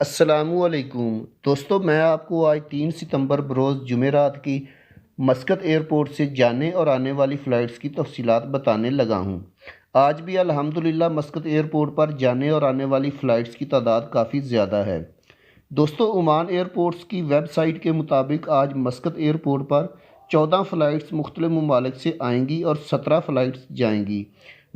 अस्सलामुअलैकुम दोस्तों, मैं आपको आज 3 सितंबर बरोज़ जुमेरात की मस्कत एयरपोर्ट से जाने और आने वाली फ़्लाइट्स की तफसीलात बताने लगा हूं। आज भी अल्हम्दुलिल्लाह मस्कत एयरपोर्ट पर जाने और आने वाली फ़्लाइट्स की तादाद काफ़ी ज़्यादा है। दोस्तों, ओमान एयरपोर्ट्स की वेबसाइट के मुताबिक आज मस्कत एयरपोर्ट पर 14 फ़्लाइट्स मुख्तलिफ़ ममालिक से आएंगी और 17 फ़्लाइट्स जाएंगी।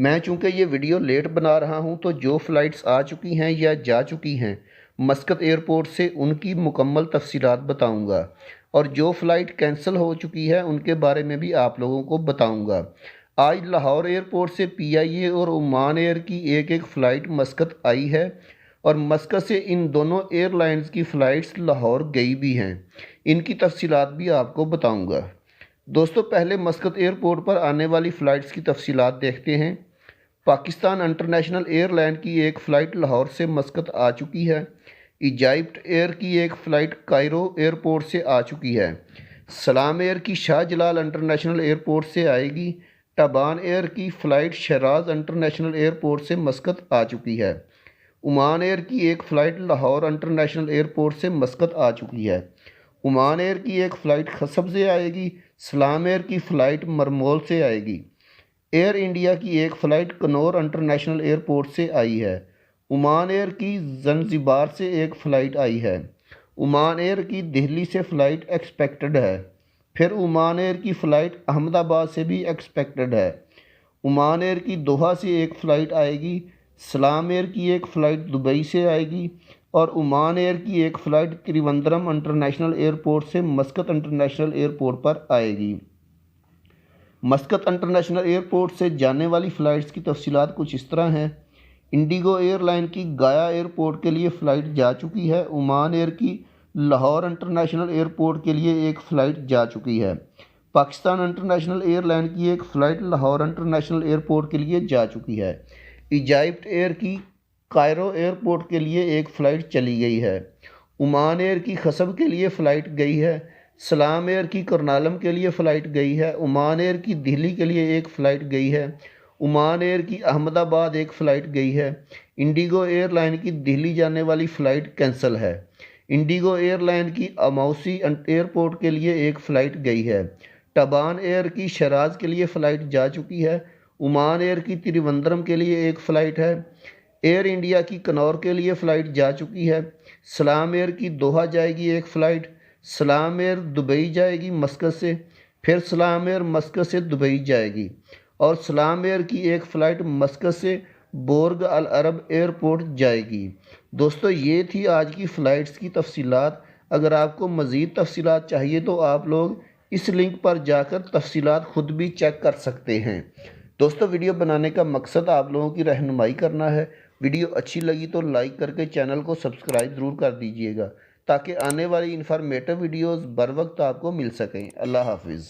मैं चूँकि ये वीडियो लेट बना रहा हूँ, तो जो फ़्लाइट्स आ चुकी हैं या जा चुकी हैं मस्कत एयरपोर्ट से, उनकी मुकम्मल तफसीलात बताऊँगा और जो फ़्लाइट कैंसिल हो चुकी है उनके बारे में भी आप लोगों को बताऊँगा। आज लाहौर एयरपोर्ट से PIA और ओमान एयर की एक फ़्लाइट मस्कत आई है और मस्कत से इन दोनों एयरलाइंस की फ़्लाइट्स लाहौर गई भी हैं। इनकी तफसीलात भी आपको बताऊंगा। दोस्तों, पहले मस्कत एयरपोर्ट पर आने वाली फ़्लाइट्स की तफसीलात देखते हैं। पाकिस्तान इंटरनेशनल एयरलाइन की एक फ़्लाइट लाहौर से मस्कत आ चुकी है। इजाइप्ट एयर की एक फ़्लाइट कायरो एयरपोर्ट से आ चुकी है। सलाम एयर की शाहजलाल इंटरनेशनल एयरपोर्ट से आएगी। टबान एयर की फ़्लाइट शराज इंटरनेशनल एयरपोर्ट से मस्कत आ चुकी है। ओमान एयर की एक फ़्लाइट लाहौर इंटरनेशनल एयरपोर्ट से मस्कत आ चुकी है। ओमान एयर की एक फ़्लाइट खसब से आएगी। सलाम एयर की फ़्लाइट मरमोल से आएगी। एयर इंडिया की एक फ़्लाइट कनौर इंटरनेशनल एयरपोर्ट से आई है। ओमान एयर की ज़ंज़िबार से एक फ़्लाइट आई है। ओमान एयर की दिल्ली से फ़्लाइट एक्सपेक्टेड है। फिर ओमान एयर की फ़्लाइट अहमदाबाद से भी एक्सपेक्टेड है। ओमान एयर की दोहा से एक फ़्लाइट आएगी। सलाम एयर की एक फ़्लाइट दुबई से आएगी और ओमान एयर की एक फ़्लाइट त्रिवेंद्रम इंटरनेशनल एयरपोर्ट से मस्कत इंटरनेशनल एयरपोर्ट पर आएगी। मस्कत इंटरनेशनल एयरपोर्ट से जाने वाली फ़्लाइट्स की तफसीलात कुछ इस तरह हैं। इंडिगो एयरलाइन की गाया एयरपोर्ट के लिए फ़्लाइट जा चुकी है। ओमान एयर की लाहौर इंटरनेशनल एयरपोर्ट के लिए एक फ़्लाइट जा चुकी है। पाकिस्तान इंटरनेशनल एयरलाइन की एक फ़्लाइट लाहौर इंटरनेशनल एयरपोर्ट के लिए जा चुकी है। इजाइप्ट एयर की कायरो एयरपोर्ट के लिए एक फ़्लाइट चली गई है। ओमान एयर की खसब के लिए फ़्लाइट गई है। सलाम एयर की करनालम के लिए फ़्लाइट गई है। ओमान एयर की दिल्ली के लिए एक फ़्लाइट गई है। ओमान एयर की अहमदाबाद एक फ़्लाइट गई है। इंडिगो एयरलाइन की दिल्ली जाने वाली फ़्लाइट कैंसिल है। इंडिगो एयरलाइन की अमौसी एयरपोर्ट के लिए एक फ़्लाइट गई है। टबान एयर की शराज के लिए फ़्लाइट जा चुकी है। ओमान एयर की त्रिवेंद्रम के लिए एक फ़्लाइट है। एयर इंडिया की कनौर के लिए फ़्लाइट जा चुकी है। सलाम एयर की दोहा जाएगी एक फ़्लाइट। सलाम एयर दुबई जाएगी मस्कत से। फिर सलाम एयर मस्कत से दुबई जाएगी और सलाम एयर की एक फ़्लाइट मस्कत से बोर्ग अल अरब एयरपोर्ट जाएगी। दोस्तों, ये थी आज की फ़्लाइट्स की तफसीलात। अगर आपको मज़ीद तफसीलात चाहिए तो आप लोग इस लिंक पर जाकर तफसीलात ख़ुद भी चेक कर सकते हैं। दोस्तों, वीडियो बनाने का मकसद आप लोगों की रहनुमाई करना है। वीडियो अच्छी लगी तो लाइक करके चैनल को सब्सक्राइब ज़रूर कर दीजिएगा ताकि आने वाली इन्फॉर्मेटिव वीडियोज़ बर वक्त आपको मिल सकें। अल्लाह हाफिज़।